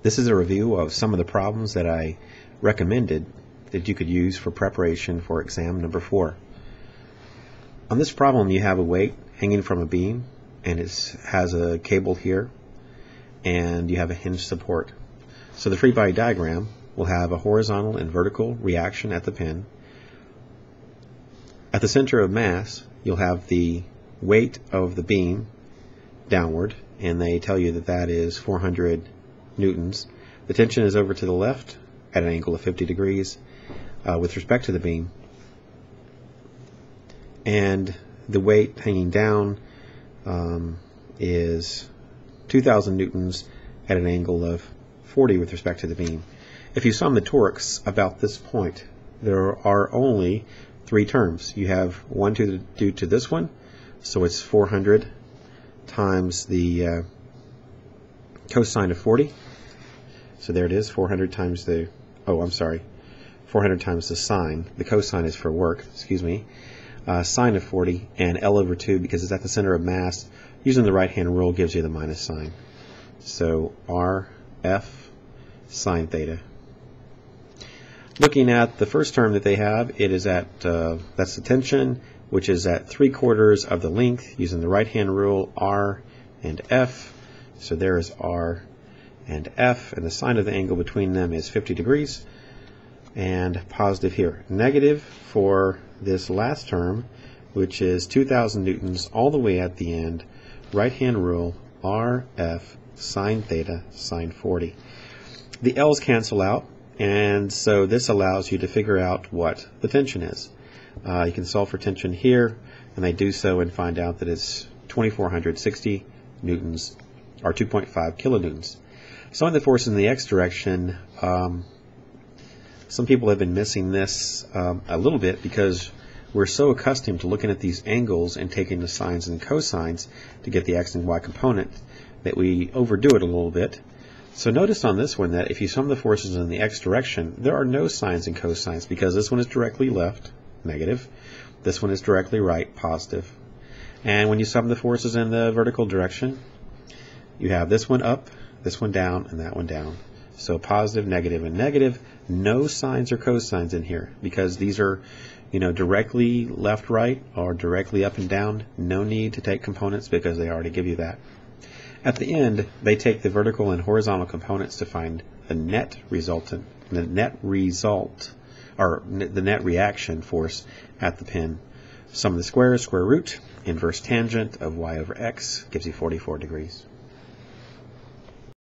This is a review of some of the problems that I recommended that you could use for preparation for exam number 4. On this problem you have a weight hanging from a beam and it has a cable here and you have a hinge support. So the free body diagram will have a horizontal and vertical reaction at the pin. At the center of mass you'll have the weight of the beam downward, and they tell you that that is 400 newtons. The tension is over to the left at an angle of 50 degrees with respect to the beam, and the weight hanging down is 2,000 newtons at an angle of 40 with respect to the beam. If you sum the torques about this point, there are only 3 terms. You have one due to this one, so it's 400 times the cosine of 40. So there it is, 400 times the, 400 times the sine. The cosine is for work, excuse me. Sine of 40, and L over 2, because it's at the center of mass, using the right hand rule gives you the minus sign. So RF sine theta. Looking at the first term that they have, it is at, that's the tension, which is at 3/4 of the length, using the right hand rule, R and F. So there is R and F, and the sine of the angle between them is 50 degrees, and positive here. Negative for this last term, which is 2,000 newtons all the way at the end, right hand rule, R, F, sine theta, sine 40. The L's cancel out, and so this allows you to figure out what the tension is. You can solve for tension here, and they do so and find out that it's 2,460 newtons, or 2.5 kilonewtons. Solving the force in the x direction, some people have been missing this a little bit because we're so accustomed to looking at these angles and taking the sines and cosines to get the x and y component that we overdo it a little bit. So notice on this one that if you sum the forces in the x direction, there are no sines and cosines because this one is directly left, negative. This one is directly right, positive. And when you sum the forces in the vertical direction, you have this one up, this one down, and that one down. So positive, negative, and negative. No sines or cosines in here because these are, directly left, right, or directly up and down. No need to take components because they already give you that. At the end, they take the vertical and horizontal components to find the net resultant, the net reaction force at the pin. Sum of the squares, square root, inverse tangent of y over x gives you 44 degrees.